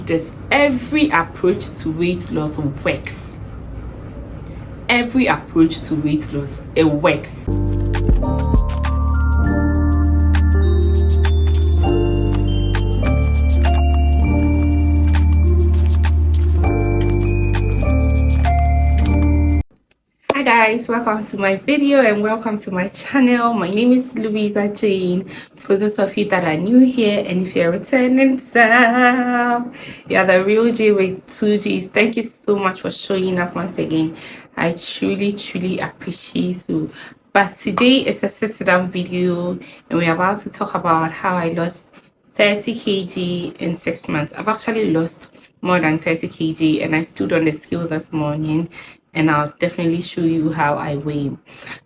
This every approach to weight loss works. Every approach to weight loss, it works. Hi guys, welcome to my video and welcome to my channel. My name is Louisa Jane. For those of you that are new here, and if you're returning sub, you're the real J with 2Gs. Thank you so much for showing up once again. I truly appreciate you. But today it's a sit-down video and we're about to talk about how I lost 30 kg in 6 months. I've actually lost more than 30 kg and I stood on the scale this morning, and I'll definitely show you how I weigh.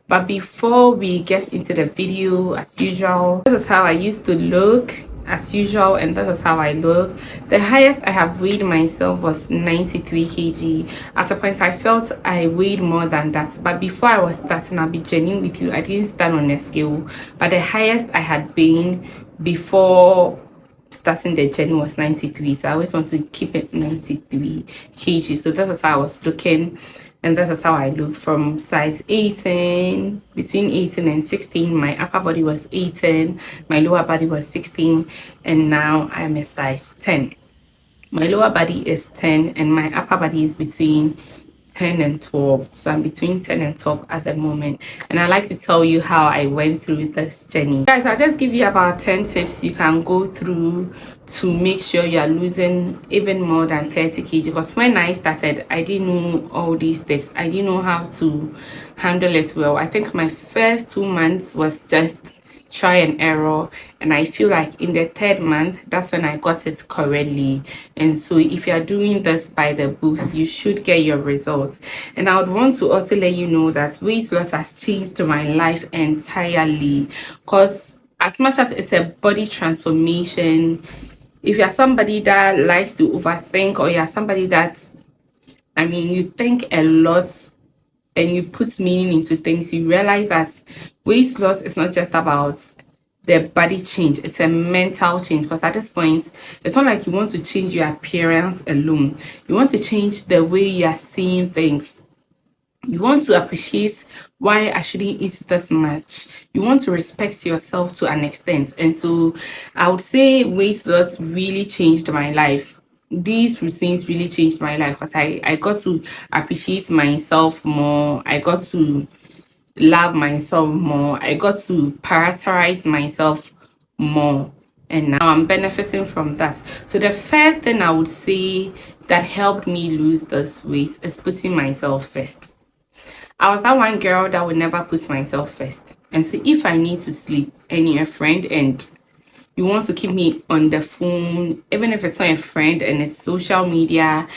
But before we get into the video, as usual, this is how I used to look as usual, and this is how I look. The highest I have weighed myself was 93 kg. At a point I felt I weighed more than that, but before I was starting, I'll be genuine with you, I didn't stand on a scale, but the highest I had been before starting the journey was 93. So I always want to keep it 93 kg. So this is how I was looking, and this is how I look from size 18. Between 18 and 16, my upper body was 18, my lower body was 16, and now I'm a size 10. My lower body is 10 and my upper body is between 10 and 12. So I'm between 10 and 12 at the moment, and I like to tell you how I went through this journey. Guys, I'll just give you about 10 tips you can go through to make sure you're losing even more than 30 kg, because when I started, I didn't know all these tips. I didn't know how to handle it well. I think my first 2 months was just try and error, and I feel like in the 3rd month, that's when I got it correctly. And so if you're doing this by the book, you should get your results. And I would want to also let you know that weight loss has changed my life entirely, because as much as it's a body transformation, if you're somebody that likes to overthink, or you're somebody that, you think a lot and you put meaning into things, you realize that weight loss is not just about the body change, it's a mental change. Because at this point, it's not like you want to change your appearance alone, you want to change the way you are seeing things. You want to appreciate why I shouldn't eat this much. You want to respect yourself to an extent. And so I would say weight loss really changed my life. These routines really changed my life, because I got to appreciate myself more. I got to love myself more. I got to prioritize myself more. And now I'm benefiting from that. So the first thing I would say that helped me lose this weight is putting myself first. I was that one girl that would never put myself first. And so if I need to sleep and you're a friend and you want to keep me on the phone, even if it's not a friend and it's social media,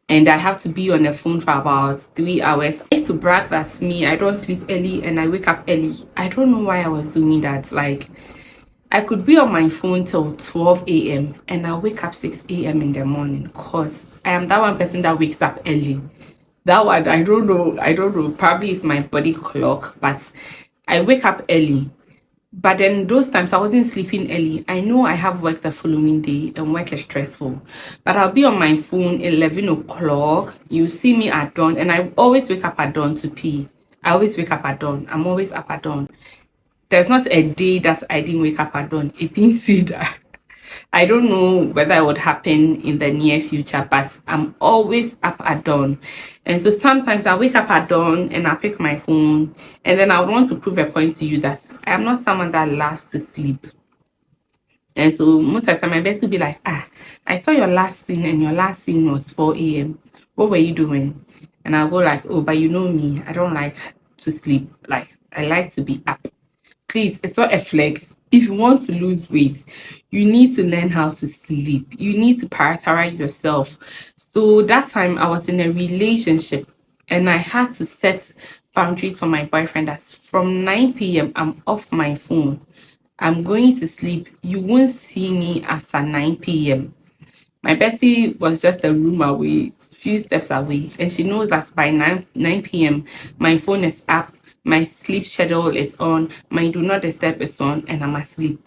and I have to be on the phone for about 3 hours. I used to brag that me, I don't sleep early and I wake up early. I don't know why I was doing that. Like, I could be on my phone till 12 a.m. and I wake up 6 a.m. in the morning, because I am that one person that wakes up early. That one, I don't know, probably it's my body clock, but I wake up early. But then those times I wasn't sleeping early. I know I have work the following day and work is stressful, but I'll be on my phone 11 o'clock. You see me at dawn, and I always wake up at dawn to pee. I always wake up at dawn. I'm always up at dawn. There's not a day that I didn't wake up at dawn. It means that I don't know whether it would happen in the near future, but I'm always up at dawn. And so sometimes I wake up at dawn and I pick my phone, and then I want to prove a point to you that I am not someone that loves to sleep. And so most of the time my best will be like, I saw your last scene and your last scene was 4 a.m. What were you doing? And I'll go like, oh, but you know me, I don't like to sleep. Like, I like to be up. Please, it's not a flex. If you want to lose weight, you need to learn how to sleep. You need to prioritize yourself. So that time I was in a relationship and I had to set boundaries for my boyfriend that from 9 p.m. I'm off my phone. I'm going to sleep. You won't see me after 9 p.m. My bestie was just a room away, few steps away, and she knows that by 9 p.m. my phone is up, my sleep schedule is on, my do not disturb is on, and I'm asleep.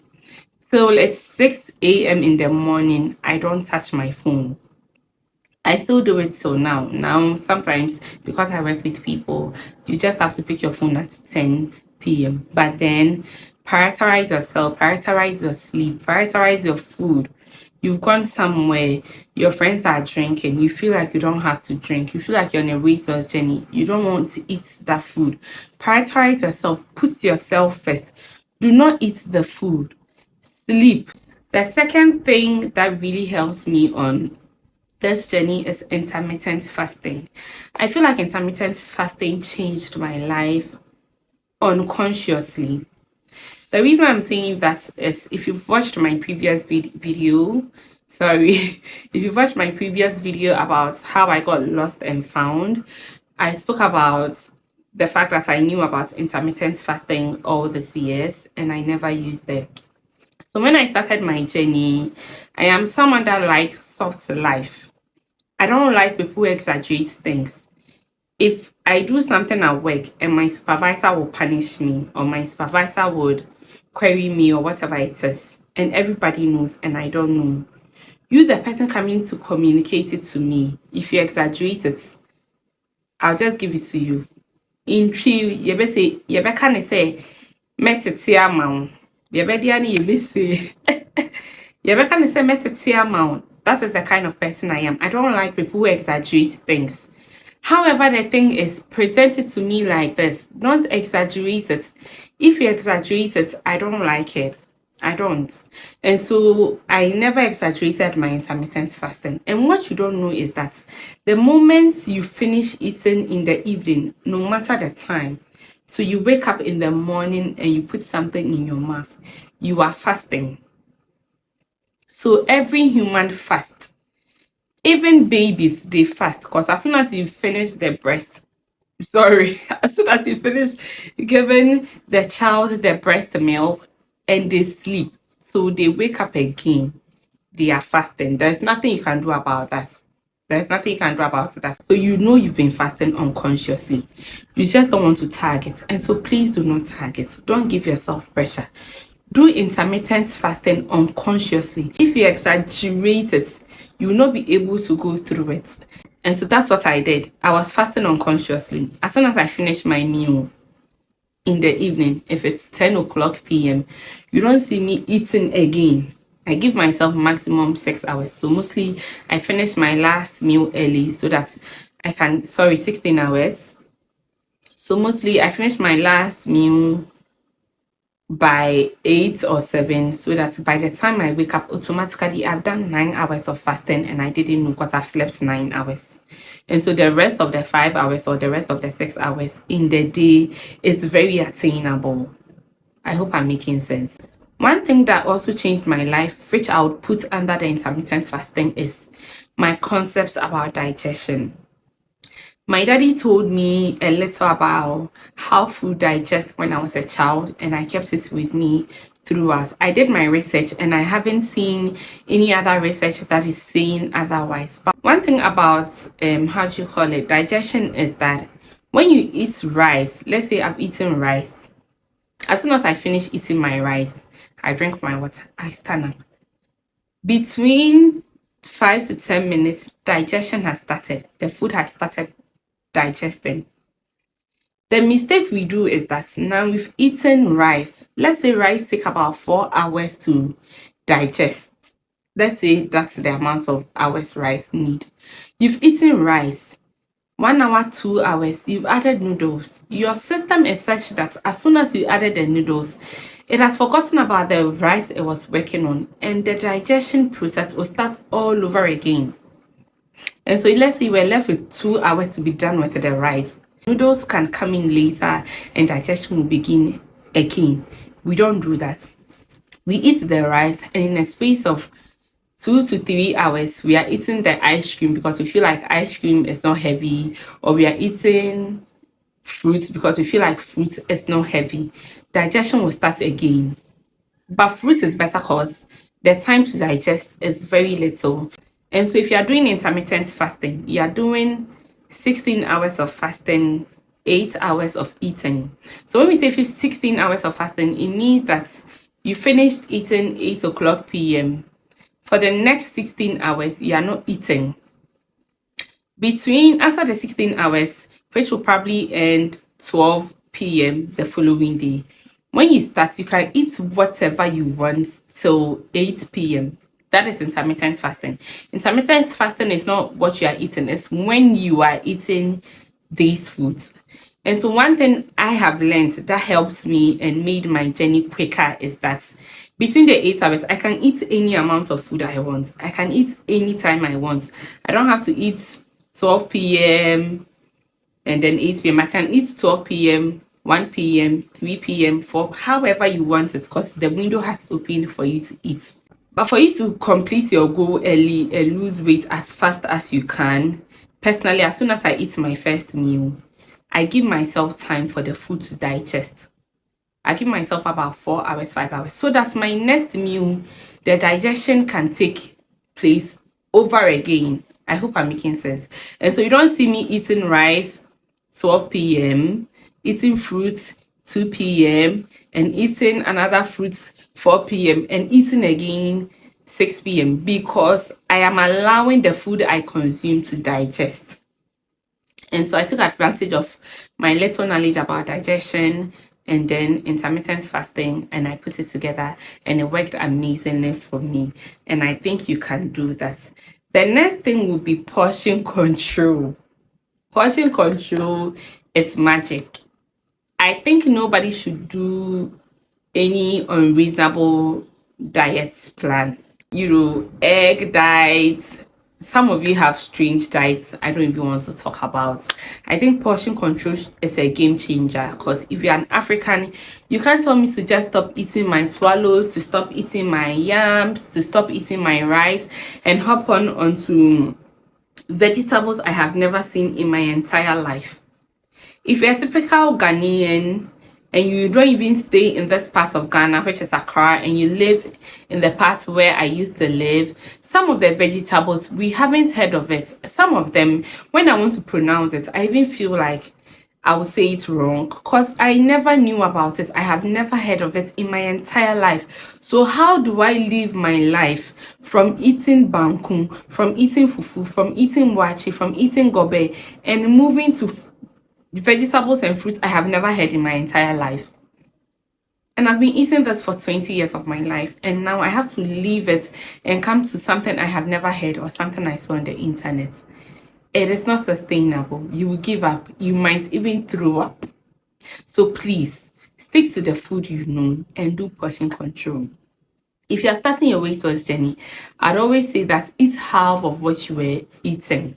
till it's 6 a.m. in the morning, I don't touch my phone. I still do it till now. Now, sometimes because I work with people, you just have to pick your phone at 10 p.m. But then prioritize yourself, prioritize your sleep, prioritize your food. You've gone somewhere, your friends are drinking, you feel like you don't have to drink, you feel like you're on a weight loss journey, you don't want to eat that food. Prioritize yourself, put yourself first. Do not eat the food. Sleep. The second thing that really helps me on this journey is intermittent fasting. I feel like intermittent fasting changed my life unconsciously. The reason I'm saying that is if you've watched my previous video, if you've watched my previous video about how I got lost and found, I spoke about the fact that I knew about intermittent fasting all these years and I never used it. So when I started my journey, I am someone that likes soft life. I don't like people who exaggerate things. If I do something at work and my supervisor will punish me or my supervisor would query me or whatever it is, and everybody knows and I don't know, you, the person coming to communicate it to me, if you exaggerate it, I'll just give it to you. In true, you be say, you be kind of say, metitia mount. You be diani, you be say, you be kind of say metitia mount. That is the kind of person I am. I don't like people who exaggerate things. However, the thing is, present it to me like this. Don't exaggerate it. If you exaggerate it, I don't like it. I don't. And so I never exaggerated my intermittent fasting. And what you don't know is that the moment you finish eating in the evening, no matter the time, so you wake up in the morning and you put something in your mouth, you are fasting. So every human fasts. Even babies, they fast because as soon as you finish the breast, as soon as you finish giving the child the breast milk and they sleep, so they wake up again, they are fasting. There's nothing you can do about that. There's nothing you can do about that. So you know you've been fasting unconsciously. You just don't want to tag it. And so please do not tag it. Don't give yourself pressure. Do intermittent fasting unconsciously. If you exaggerate it, you will not be able to go through it. And so that's what I did. I was fasting unconsciously. As soon as I finished my meal in the evening, if it's 10 o'clock p.m., you don't see me eating again. I give myself maximum 6 hours. So mostly I finish my last meal early so that 16 hours. So mostly I finish my last meal by 8 or 7 so that by the time I wake up, automatically I've done 9 hours of fasting and I didn't know because I've slept 9 hours. And so the rest of the 5 hours or the rest of the 6 hours in the day is very attainable. I hope I'm making sense. One thing that also changed my life, which I would put under the intermittent fasting, is my concepts about digestion. My daddy told me a little about how food digests when I was a child, and I kept it with me throughout. I did my research, and I haven't seen any other research that is saying otherwise. But one thing about digestion is that when you eat rice, let's say I'm eating rice, as soon as I finish eating my rice, I drink my water, I stand up. Between 5 to 10 minutes, digestion has started. The food has started digesting. The mistake we do is that now we've eaten rice. Let's say rice take about 4 hours to digest. Let's say that's the amount of hours rice need. You've eaten rice 1 hour, 2 hours, you've added noodles. Your system is such that as soon as you added the noodles, it has forgotten about the rice it was working on, and the digestion process will start all over again. And so let's say we're left with 2 hours to be done with the rice. Noodles can come in later and digestion will begin again. We don't do that. We eat the rice and in a space of 2 to 3 hours, we are eating the ice cream because we feel like ice cream is not heavy, or we are eating fruits because we feel like fruit is not heavy. Digestion will start again. But fruit is better because the time to digest is very little. And so if you are doing intermittent fasting, you are doing 16 hours of fasting, 8 hours of eating. So when we say 16 hours of fasting, it means that you finished eating 8 o'clock p.m. For the next 16 hours, you are not eating. After the 16 hours, which will probably end 12 p.m. the following day, when you start, you can eat whatever you want till 8 p.m. That is intermittent fasting. Intermittent fasting is not what you are eating, it's when you are eating these foods. And so one thing I have learned that helped me and made my journey quicker is that between the 8 hours, I can eat any amount of food I want. I can eat anytime I want. I don't have to eat 12 p.m. and then 8 p.m. I can eat 12 p.m., 1 p.m., 3 p.m., 4, however you want it, because the window has opened for you to eat. But for you to complete your goal early and lose weight as fast as you can, personally, as soon as I eat my first meal, I give myself time for the food to digest. I give myself about 4 hours, 5 hours, so that my next meal, the digestion can take place over again. I hope I'm making sense. And so you don't see me eating rice 12 p.m., eating fruit 2 p.m., and eating another fruit 4 p.m., and eating again 6 p.m. because I am allowing the food I consume to digest. And so I took advantage of my little knowledge about digestion and then intermittent fasting, and I put it together, and it worked amazingly for me. And I think you can do that. The next thing will be portion control. Portion control, it's magic. I think nobody should do any unreasonable diet plan. Egg diets. Some of you have strange diets I don't even want to talk about. I think portion control is a game changer, because if you're an African, you can't tell me to just stop eating my swallows, to stop eating my yams, to stop eating my rice, and hop onto vegetables I have never seen in my entire life. If you're a typical Ghanaian and you don't even stay in this part of Ghana, which is Accra, and you live in the part where I used to live, some of the vegetables, we haven't heard of it. Some of them, when I want to pronounce it, I even feel like I will say it wrong, because I never knew about it. I have never heard of it in my entire life. So how do I live my life from eating banku, from eating fufu, from eating wachi, from eating gobe, and moving to vegetables and fruits I have never had in my entire life? And I've been eating this for 20 years of my life, and now I have to leave it and come to something I have never heard or something I saw on the internet. It is not sustainable. You will give up. You might even throw up. So please stick to the food you know and do portion control. If you are starting your weight loss journey, I'd always say that eat half of what you were eating.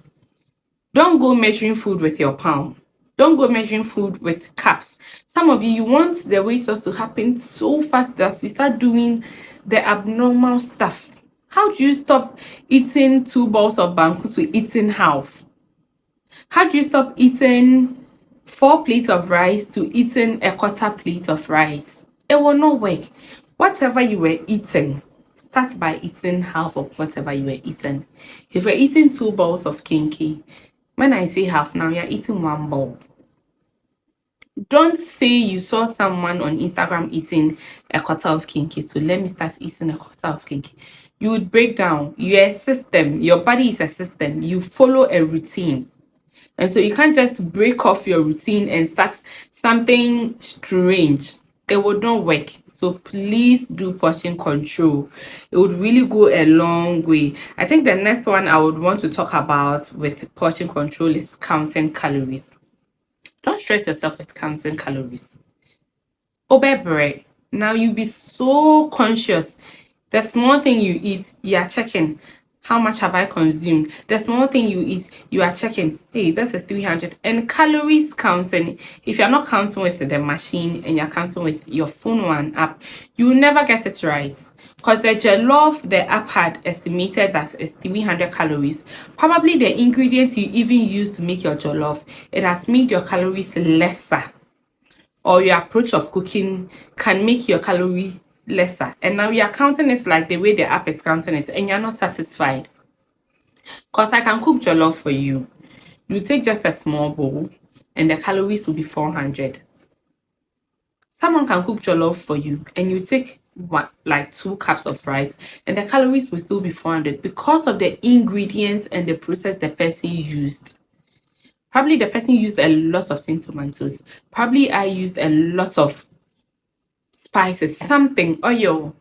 Don't go measuring food with your palm. Don't go measuring food with cups. Some of you want the weight loss to happen so fast that you start doing the abnormal stuff. How do you stop eating 2 bowls of banku to eating half? How do you stop eating 4 plates of rice to eating a quarter plate of rice? It will not work. Whatever you were eating, start by eating half of whatever you were eating. If you're eating 2 bowls of kinky, when I say half now, you're eating 1 bowl. Don't say you saw someone on Instagram eating a quarter of kinky, so let me start eating a quarter of kinky. You would break down. You're a system. Your body is a system. You follow a routine. And so you can't just break off your routine and start something strange. It would not work. So please do portion control. It would really go a long way. I think the next one I would want to talk about with portion control is counting calories. Don't stress yourself with counting calories. Obebre. Now you be so conscious. The small thing you eat, you are checking. How much have I consumed? The small thing you eat, you are checking. Hey, this is 300. And calories counting. If you're not counting with the machine and you're counting with your phone one app, you will never get it right. Because the jollof the app had estimated that it's 300 calories. Probably the ingredients you even use to make your jollof, it has made your calories lesser. Or your approach of cooking can make your calorie lesser, and now you're counting it like the way the app is counting it, and you're not satisfied. Because I can cook jollof for you. You take just a small bowl and the calories will be 400. Someone can cook jollof for you and you take like 2 cups of rice, and the calories will still be 400 because of the ingredients and the process the person used. Probably the person used a lot of tin tomatoes. Probably I used a lot of spices, something, oil.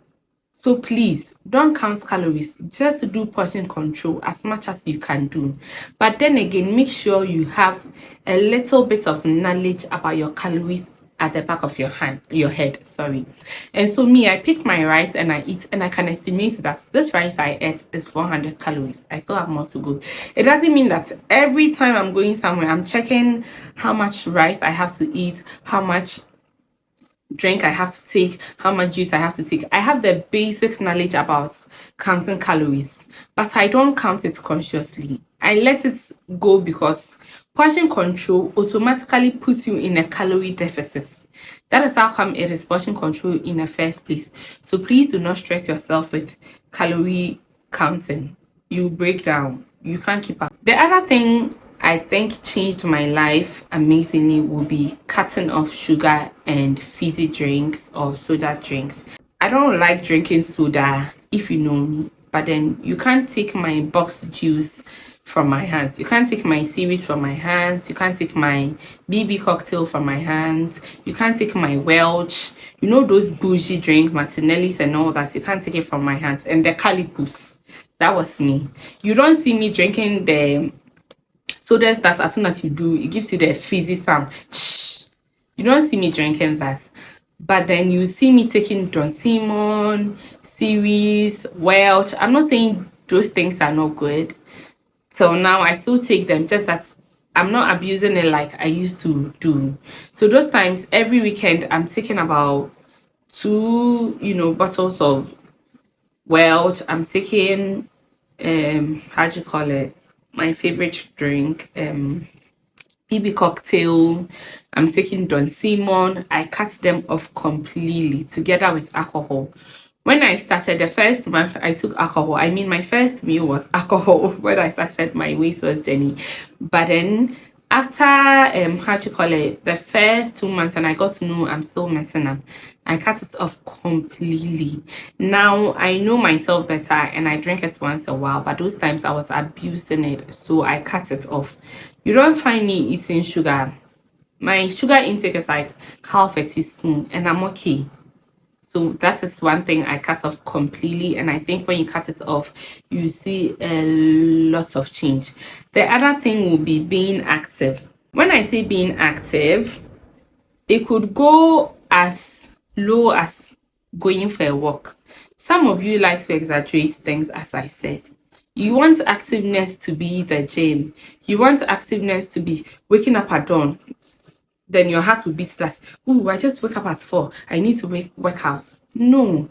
So please don't count calories. Just do portion control as much as you can do. But then again, make sure you have a little bit of knowledge about your calories at the back of your head, sorry. And so me, I pick my rice and I eat, and I can estimate that this rice I ate is 400 calories. I still have more to go. It doesn't mean that every time I'm going somewhere, I'm checking how much rice I have to eat, how much drink I have to take, how much juice I have to take. I have the basic knowledge about counting calories, but I don't count it consciously. I let it go because portion control automatically puts you in a calorie deficit. That is how come it is portion control in the first place. So please do not stress yourself with calorie counting. You break down. You can't keep up. The other thing I think changed my life amazingly will be cutting off sugar and fizzy drinks or soda drinks. I don't like drinking soda, if you know me, but then you can't take my box juice from my hands. You can't take my series from my hands. You can't take my BB cocktail from my hands. You can't take my Welch. You know those bougie drinks, Martinelli's and all that. You can't take it from my hands. And the Calipus. That was me. You don't see me drinking the sodas that as soon as you do, it gives you the fizzy sound. Shh. You don't see me drinking that. But then you see me taking Don Simon, series, Welch. I'm not saying those things are not good. So now I still take them, just that I'm not abusing it like I used to do. So those times, every weekend, I'm taking about 2, bottles of Welch. I'm taking, how do you call it? My favorite drink, BB cocktail. I'm taking Don Simon. I cut them off completely together with alcohol. When I started the first month, I took alcohol. I mean, my first meal was alcohol when I started my weight loss journey. But then after the first 2 months, and I got to know I'm still messing up, I cut it off completely. Now I know myself better and I drink it once a while, but those times I was abusing it, so I cut it off. You don't find me eating sugar. My sugar intake is like half a teaspoon and I'm okay. So that is one thing I cut off completely, and I think when you cut it off, you see a lot of change. The other thing will be being active. When I say being active, it could go as low as going for a walk. Some of you like to exaggerate things, as I said. You want activeness to be the gym. You want activeness to be waking up at dawn. Then your heart will beat last. Oh, I just wake up at 4. I need to work out. No.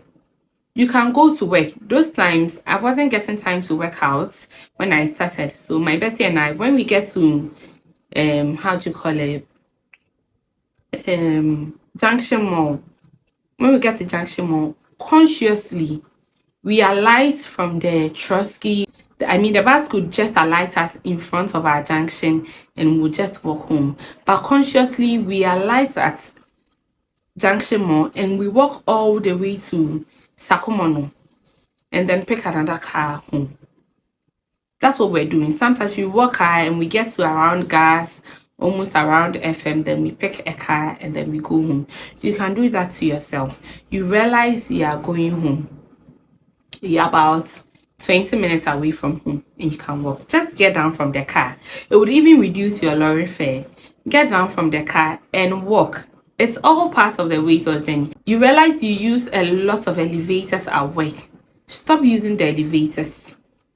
You can go to work. Those times, I wasn't getting time to work out when I started. So my bestie and I, when we get to, Junction Mall. When we get to Junction Mall, consciously, we alight from the Trotsky. The bus could just alight us in front of our junction and we'll just walk home. But consciously, we alight at Junction Mall and we walk all the way to Sakumono and then pick another car home. That's what we're doing. Sometimes we walk car and we get to around gas, almost around FM, then we pick a car and then we go home. You can do that to yourself. You realize you are going home. You're about 20 minutes away from home and you can walk. Just get down from the car. It would even reduce your lorry fare. Get down from the car and walk. It's all part of the weight loss journey. You realize you use a lot of elevators at work. Stop using the elevators.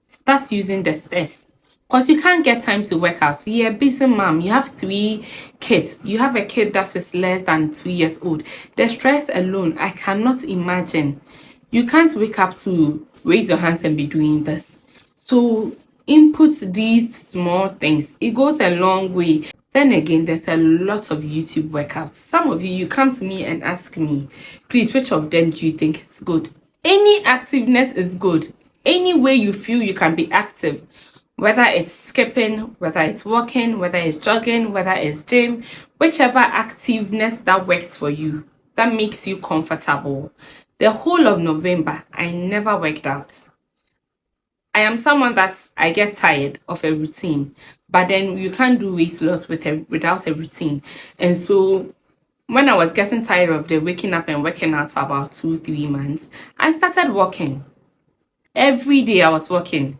Start using the stairs. Because you can't get time to work out. You're a busy mom. You have 3 kids. You have a kid that is less than 2 years old. The stress alone, I cannot imagine. You can't wake up to raise your hands and be doing this. So input these small things. It goes a long way. Then again, there's a lot of YouTube workouts. Some of you come to me and ask me, please, which of them do you think is good? Any activeness is good. Any way you feel you can be active. Whether it's skipping, whether it's walking, whether it's jogging, whether it's gym, whichever activeness that works for you, that makes you comfortable, The whole of November, I never worked out. I am someone that I get tired of a routine, but then you can't do weight loss without a routine. And so when I was getting tired of the waking up and working out for about 2-3 months, I started walking. Every day I was walking.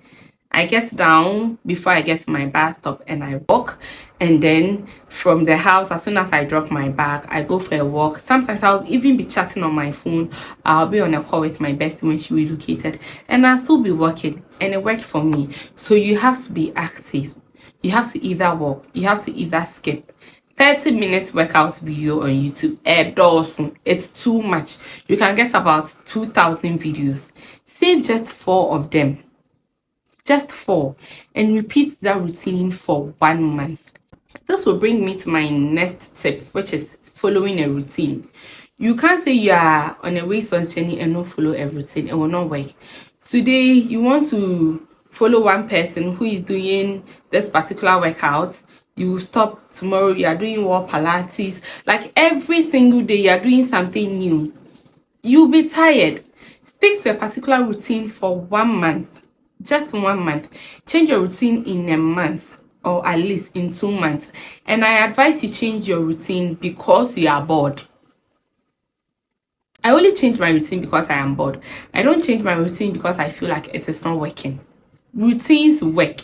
I get down before I get to my bus stop and I walk, and then from the house, as soon as I drop my bag, I go for a walk. Sometimes I'll even be chatting on my phone. I'll be on a call with my bestie when she relocated, and I'll still be working, and it worked for me. So you have to be active. You have to either walk, you have to either skip. 30 minutes workout video on YouTube, it's too much. You can get about 2,000 videos. Save just 4 of them, just 4, and repeat that routine for 1 month. This will bring me to my next tip, which is following a routine. You can't say you are on a weight loss journey and not follow a routine. It will not work. Today you want to follow one person who is doing this particular workout, you will stop. Tomorrow you are doing wall pilates. Like every single day you are doing something new. You'll be tired. Stick to a particular routine for 1 month. Just 1 month. Change your routine in a month, or at least in 2 months. And I advise you change your routine because you are bored. I only change my routine because I am bored. I don't change my routine because I feel like it is not working. Routines work.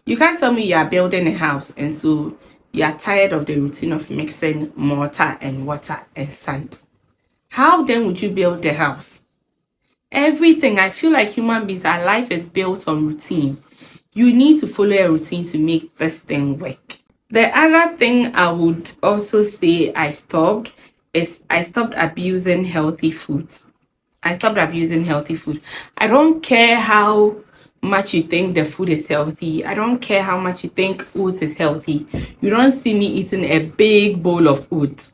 You can't tell me you are building a house and so you are tired of the routine of mixing mortar and water and sand. How then would you build the house? Everything, I feel like human beings, our life is built on routine. You need to follow a routine to make this thing work. The other thing I would also say I stopped abusing healthy foods. I stopped abusing healthy food. I don't care how much you think the food is healthy. I don't care how much you think oats is healthy. You don't see me eating a big bowl of oats.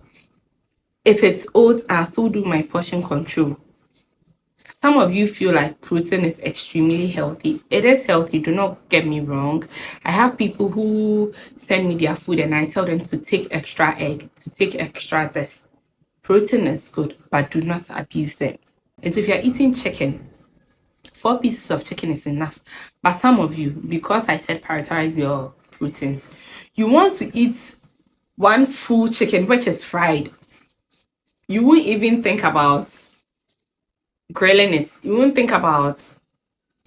If it's oats, I still do my portion control. Some of you feel like protein is extremely healthy. It is healthy, do not get me wrong. I have people who send me their food and I tell them to take extra egg, to take extra this. Protein is good, but do not abuse it. And so if you're eating chicken, 4 pieces of chicken is enough. But some of you, because I said prioritize your proteins, you want to eat 1 full chicken, which is fried. You won't even think about grilling it. You won't think about,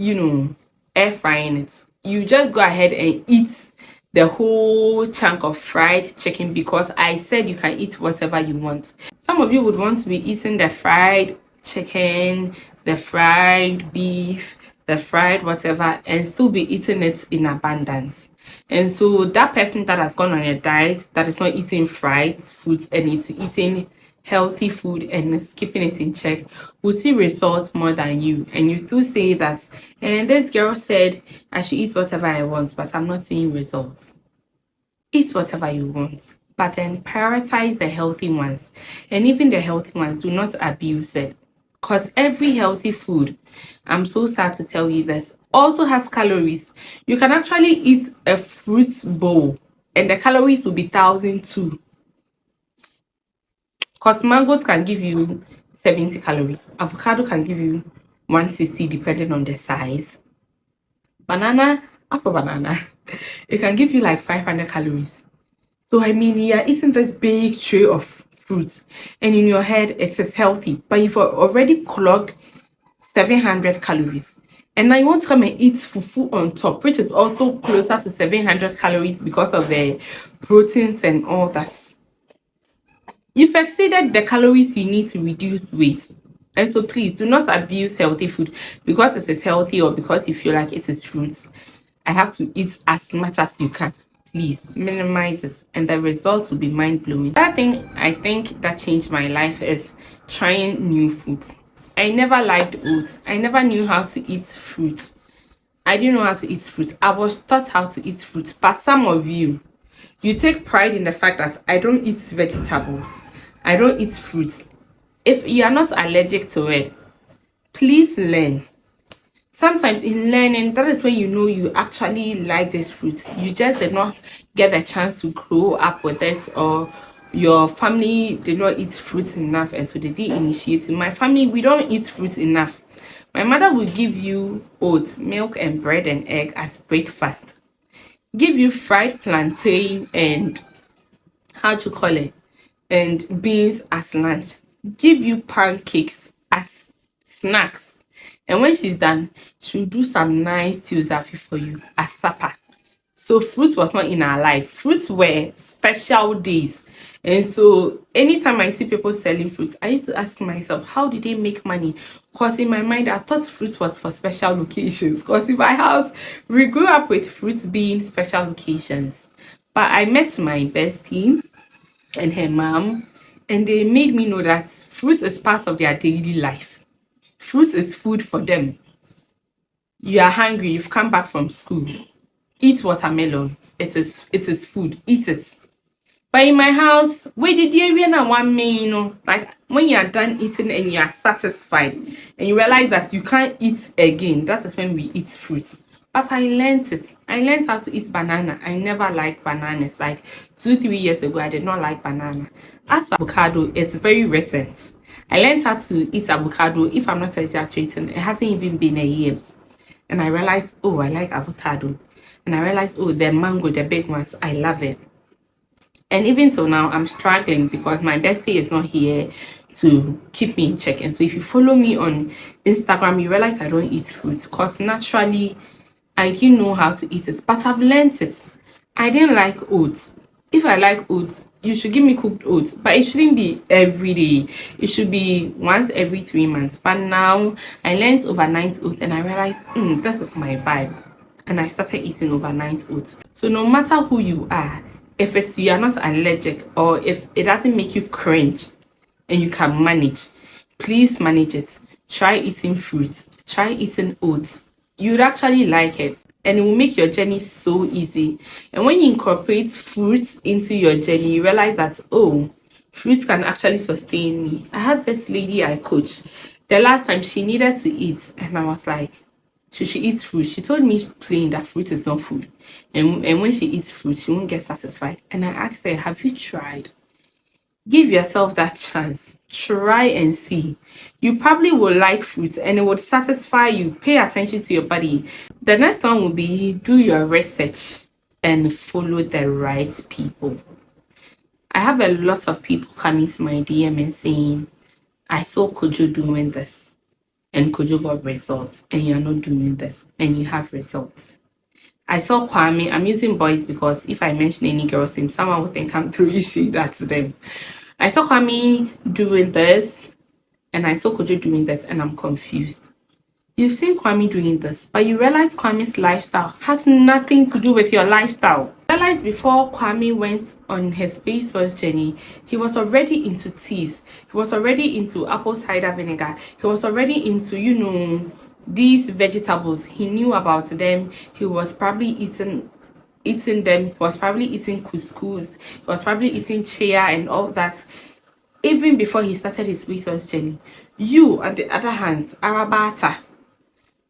air frying it. You just go ahead and eat the whole chunk of fried chicken because I said you can eat whatever you want. Some of you would want to be eating the fried chicken, the fried beef, the fried whatever, and still be eating it in abundance. And so that person that has gone on a diet, that is not eating fried foods and it's eating healthy food and is keeping it in check, will see results more than you. And you still say that, and this girl said I should eat whatever I want, but I'm not seeing results. Eat whatever you want, but then prioritize the healthy ones. And even the healthy ones, do not abuse it. Because every healthy food, I'm so sad to tell you this, also has calories. You can actually eat a fruit bowl and the calories will be 1,000 too. Because mangoes can give you 70 calories. Avocado can give you 160 depending on the size. Banana, after banana, it can give you like 500 calories. So I mean, you're eating this big tray of fruits and in your head it is healthy, but you've already clocked 700 calories. And now you want to come and eat fufu on top, which is also closer to 700 calories because of the proteins and all that. You've exceeded the calories you need to reduce weight. And so please do not abuse healthy food because it is healthy or because you feel like it is fruits. I have to eat as much as you can. Please minimize it and the results will be mind-blowing. That thing I think that changed my life is trying new foods. I never liked oats. I never knew how to eat fruits. I didn't know how to eat fruits. I was taught how to eat fruits. But some of you take pride in the fact that I don't eat vegetables. I don't eat fruits. If you are not allergic to it, please learn. Sometimes in learning, that is when you know you actually like this fruit. You just did not get the chance to grow up with it, or your family did not eat fruits enough, and so they didn't initiate you. My family, we don't eat fruits enough. My mother will give you oats, milk, and bread and egg as breakfast. Give you fried plantain and how to call it, and beans as lunch. Give you pancakes as snacks. And when she's done, she'll do some nice tuzafi for you as supper. So fruit was not in our life. Fruits were special days. And so anytime I see people selling fruits, I used to ask myself, how did they make money? Because in my mind, I thought fruit was for special occasions. Because in my house, we grew up with fruits being special occasions. But I met my bestie and her mom, and they made me know that fruit is part of their daily life. Fruit is food for them. You are hungry, you've come back from school. Eat watermelon. It is food. Eat it. But in my house, where did you even one meal, like when you are done eating and you are satisfied and you realize that you can't eat again, that is when we eat fruits. But I learned it. I learned how to eat banana. I never liked bananas. Like 2-3 years ago, I did not like banana. As for avocado, it's very recent. I learned how to eat avocado. If I'm not exaggerating, it hasn't even been a year. And I realized, oh, I like avocado. And I realized, oh, the mango, the big ones, I love it. And even till now, I'm struggling because my bestie is not here to keep me in check. And so if you follow me on Instagram, you realize I don't eat fruit because naturally, I didn't know how to eat it. But I've learned it. I didn't like oats. If I like oats, you should give me cooked oats. But it shouldn't be every day. It should be once every 3 months. But now, I learned overnight oats and I realized, this is my vibe. And I started eating overnight oats. So no matter who you are, if you are not allergic or if it doesn't make you cringe and you can manage, please manage it. Try eating fruits. Try eating oats. You'd actually like it and it will make your journey so easy. And when you incorporate fruits into your journey, you realize that, oh, fruits can actually sustain me. I had this lady I coached. The last time she needed to eat and I was like, should she eat fruit? She told me plain that fruit is not food. And when she eats fruit, she won't get satisfied. And I asked her, have you tried? Give yourself that chance. Try and see. You probably will like fruit and it would satisfy you. Pay attention to your body. The next one will be do your research and follow the right people. I have a lot of people coming to my DM and saying, I saw Kojo doing this. And Kojo got results, and you're not doing this, and you have results. I saw Kwame. I'm using boys because if I mention any girls' name, someone would think I'm throwing shade at them. I saw Kwame doing this, and I saw Kojo doing this, and I'm confused. You've seen Kwame doing this, but you realize Kwame's lifestyle has nothing to do with your lifestyle. Realize before Kwame went on his weight loss journey, he was already into teas. He was already into apple cider vinegar. He was already into, these vegetables. He knew about them. He was probably eating them. He was probably eating couscous. He was probably eating chia and all that. Even before he started his weight loss journey. You, on the other hand, Arabata.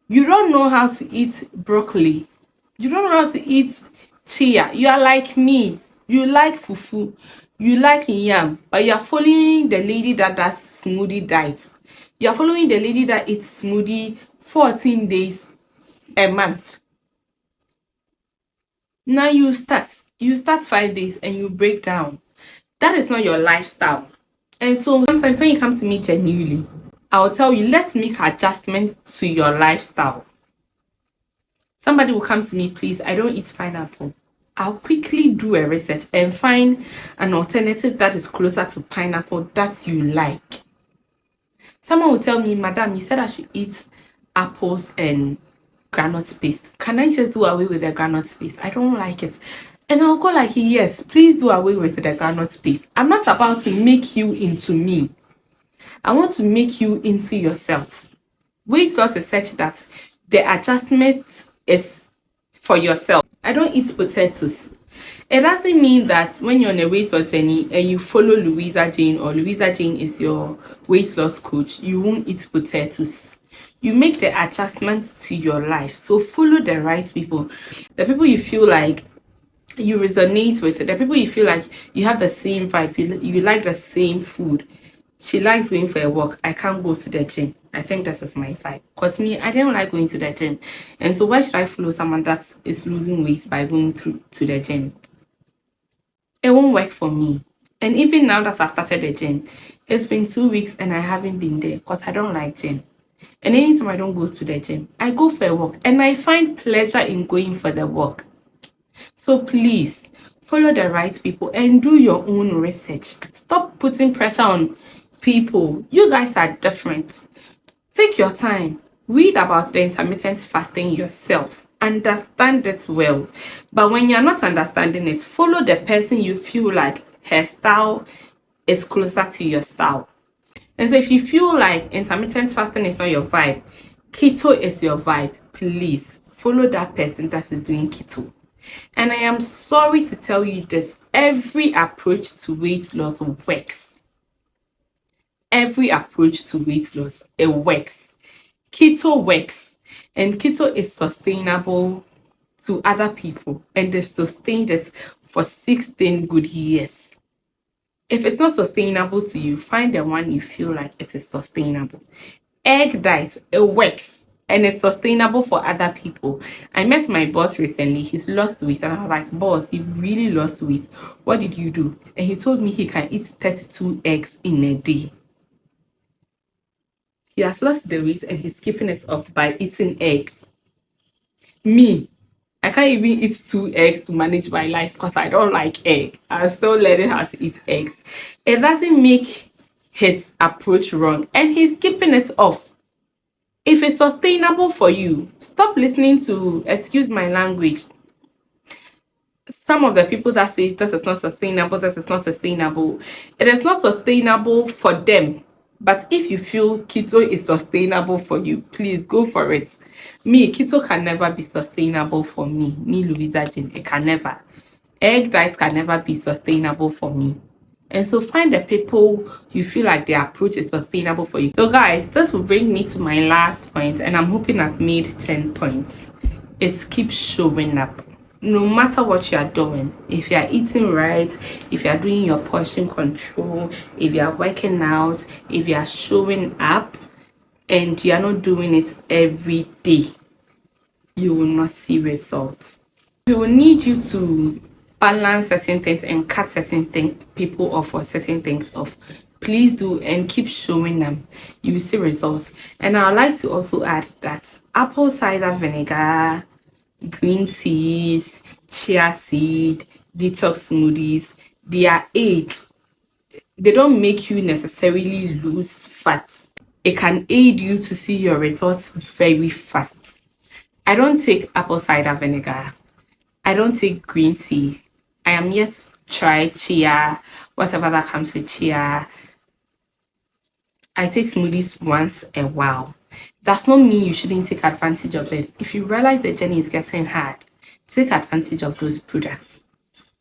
You don't know how to eat broccoli. You don't know how to eat chia. You are like me. You like fufu. You like yam. But you are following the lady that does smoothie diet. You are following the lady that eats smoothie 14 days a month. Now you start 5 days and you break down. That is not your lifestyle. And so sometimes when you come to me genuinely, I'll tell you, let's make adjustments to your lifestyle. Somebody will come to me, please, I don't eat pineapple. I'll quickly do a research and find an alternative that is closer to pineapple that you like. Someone will tell me, Madam, you said I should eat apples and granite paste. Can I just do away with the granite paste? I don't like it. And I'll go like, yes, please do away with the granite paste. I'm not about to make you into me. I want to make you into yourself. Weight loss is such that the adjustment is for yourself. I don't eat potatoes. It doesn't mean that when you're on a weight loss journey and you follow Louisa Jane or Louisa Jane is your weight loss coach, you won't eat potatoes. You make the adjustments to your life. So follow the right people. The people you feel like you resonate with it, the people you feel like you have the same vibe, you like the same food. She likes going for a walk. I can't go to the gym. I think this is my vibe. Because me, I don't like going to the gym. And so why should I follow someone that is losing weight by going to the gym? It won't work for me. And even now that I've started the gym, it's been 2 weeks and I haven't been there because I don't like gym. And anytime I don't go to the gym, I go for a walk and I find pleasure in going for the walk. So please follow the right people and do your own research. Stop putting pressure on people. You guys are different. Take your time. Read about the intermittent fasting yourself. Understand it well. But when you're not understanding it, follow the person you feel like her style is closer to your style. And so if you feel like intermittent fasting is not your vibe, keto is your vibe, please follow that person that is doing keto. And I am sorry to tell you this, every approach to weight loss works. Every approach to weight loss, it works. Keto works. And keto is sustainable to other people. And they've sustained it for 16 good years. If it's not sustainable to you, find the one you feel like it is sustainable. Egg diet, it works. And it's sustainable for other people. I met my boss recently. He's lost weight. And I was like, boss, you've really lost weight. What did you do? And he told me he can eat 32 eggs in a day. He has lost the weight and he's keeping it off by eating eggs. Me, I can't even eat 2 eggs to manage my life because I don't like egg. I'm still learning how to eat eggs. It doesn't make his approach wrong. And he's keeping it off. If it's sustainable for you, stop listening to, excuse my language, some of the people that say this is not sustainable, this is not sustainable. It is not sustainable for them. But if you feel keto is sustainable for you, please go for it. Me, keto can never be sustainable for me. Me, Louisa Jane, it can never. Egg diets can never be sustainable for me. And so find the people you feel like their approach is sustainable for you. So guys, this will bring me to my last point, and I'm hoping I've made 10 points. It's keep showing up. No matter what you are doing, if you are eating right, if you are doing your portion control, if you are working out, if you are showing up and you are not doing it every day, you will not see results. We will need you to balance certain things and cut certain people off or certain things off. Please do and keep showing them. You will see results. And I would like to also add that apple cider vinegar, green teas, chia seed, detox smoothies, they are aids. They don't make you necessarily lose fat. It can aid you to see your results very fast. I don't take apple cider vinegar. I don't take green tea. I am yet to try chia, whatever that comes with chia. I take smoothies once a while. Does not mean you shouldn't take advantage of it. If you realize the journey is getting hard, take advantage of those products.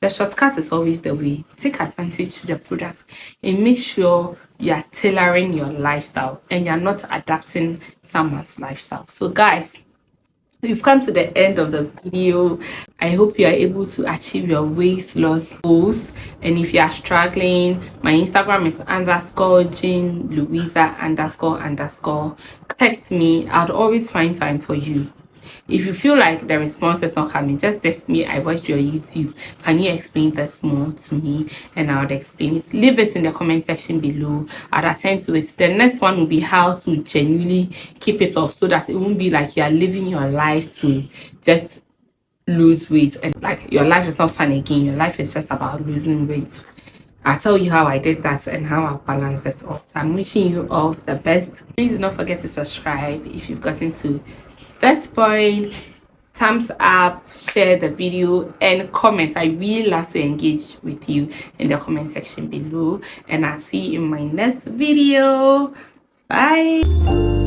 The shortcut is always the way. Take advantage of the products and make sure you are tailoring your lifestyle and you're not adapting someone's lifestyle. So guys, we've come to the end of the video. I hope you are able to achieve your weight loss goals. And if you are struggling, my Instagram is _Jane Louisa __. Text me. I'd always find time for you. If you feel like the response is not coming, just text me. I watched your YouTube. Can you explain this more to me? And I would explain it. Leave it in the comment section below. I'd attend to it. The next one will be how to genuinely keep it off so that it won't be like you are living your life to just lose weight. And like your life is not fun again. Your life is just about losing weight. I'll tell you how I did that and how I've balanced it all. I'm wishing you all the best. Please do not forget to subscribe if you've gotten to this point. Thumbs up, share the video and comment. I really love to engage with you in the comment section below, and I'll see you in my next video. Bye.